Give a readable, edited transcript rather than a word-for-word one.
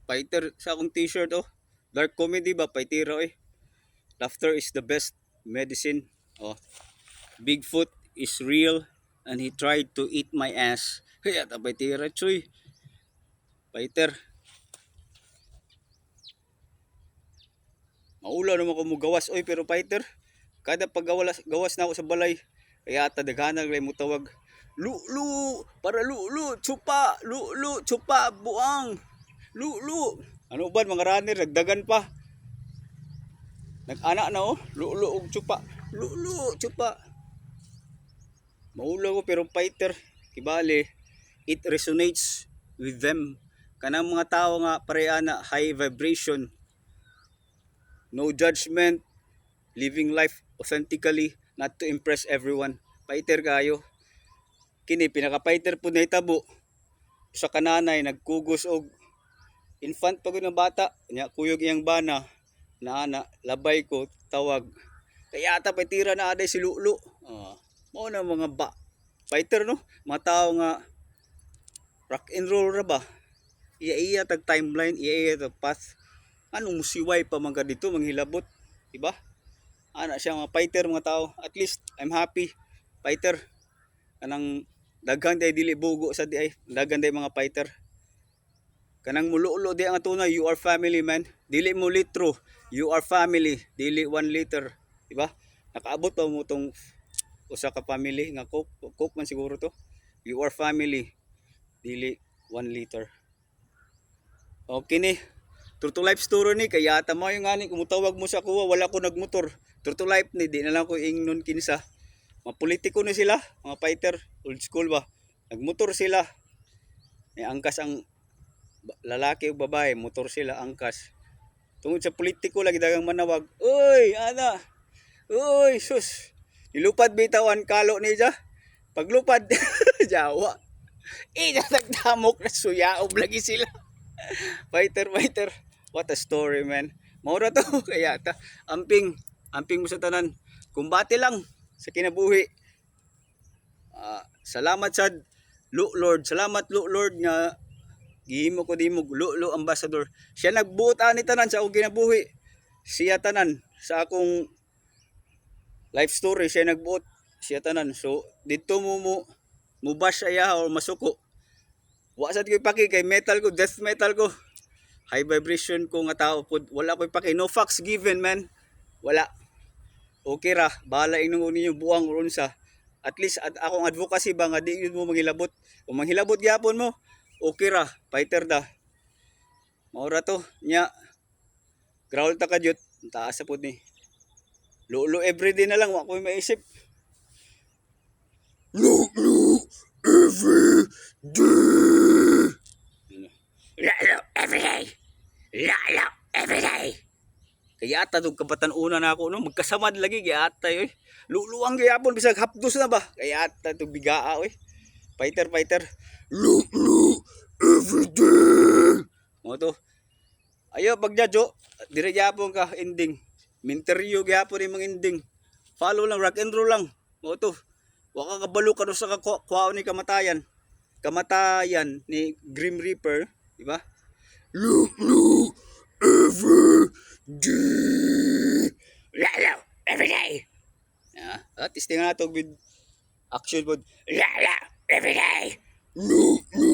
Fighter sa akong t-shirt oh. Dark comedy ba paitira eh. Laughter is the best medicine. Oh. Bigfoot is real and he tried to eat my ass. Kaya ta paitira choy. Fighter. Maula naman ko mo gawas oy pero fighter. Kada paggawas gawas na ako sa balay. Kaya ta daghanan lay mo tawag. Lulu, para lulu, chupa, lulu, chupa, buang. Lulu. Ano ba mga runner nagdagan pa. Nag-ana na oh, lulu og chupa. Lulu, chupa. Maula ko pero fighter, kibali it resonates with them. Kanang mga tao nga pareha na high vibration. No judgment, living life authentically, not to impress everyone. Fighter kayo. Kini pinaka-fighter po na itabo. Sa kananay nagkugos og infant pagod ng bata, nya kuyog iyang bana na labay ko tawag. Kaya ata tira na aday si Lulu. Mao na mga fighter no, mga tao nga rock and roll ra ba. Iya tag timeline, iya tag path. Anong musiway pa man ka dito manghilabot, di ba? Ana siya mga fighter mga tao. At least I'm happy. Fighter kanang daghan day dili bugo sa di ay daghan day mga fighter. Kanang mululo di ang tunay, you are family man. Dili mo litro, you are family. Dili 1 liter, di ba? Nakaabot pa mo tong usa ka family nga coke man siguro to. You are family. Dili 1 liter. Okay ni. True to life story ni kaya tama yung ani kumutawag mo sa kuha wala ko nagmotor. True to life ni di na lang ko ingnon kinsa. Mga politiko na sila, mga fighter, old school ba. Nagmotor sila. May angkas ang lalaki o babae, motor sila angkas. Tungod sa politiko lagi dagang manawag. Uy, ana. Uy, sus. Nilupad bitawan kalo ni ja. Paglupad Jawa. Nagdamok na suyaob lagi sila. Fighter. What a story, man. Maura to kaya ta amping mo sa tanan. Kumbate lang sa kinabuhi. Salamat sa Lord. Salamat Lord nga gihimo ko dimog Lulu ambassador. Siya nagbuot ani tanan sa akong kinabuhi. Siya tanan sa akong life story siya nagbuot. Siya tanan. So dito mo bash siya o masuko. Wa sad ko paki kay metal ko, death metal ko. High vibration ko nga tao pud. Wala ko paki, no fucks given man. Wala. Okay ra, bahala inong ninyo buang unsa. At least akong advocacy ba nga di yun mo manghilabot. Kung manghilabot gyapon mo, okay ra, fighter da. Maura to, nya. Growl ta ka jud, taas sa pud ni. Lulu everyday na lang, wa ko maisip. Lulu everyday. Lulu everyday. Lulu everyday. Kaya ata itong kapatan-una na ako, no? Magkasamad lagi, kaya ata yun. Luluang gyapon bisag hapdos na ba? Kaya ata itong bigaa, oy. Fighter. Lulu everyday. Mo to. Ayo, pagjadyo, dire gyapon ka, ending. Minteryo gyapon yung mga ending. Follow lang, rock and roll lang. Mo to. Waka kabalo ka sa kwao ni kamatayan. Kamatayan ni Grim Reaper, di ba? Lulu everyday. Lalo, everyday. Testing na ito with action mode. Lalo, everyday. Lulu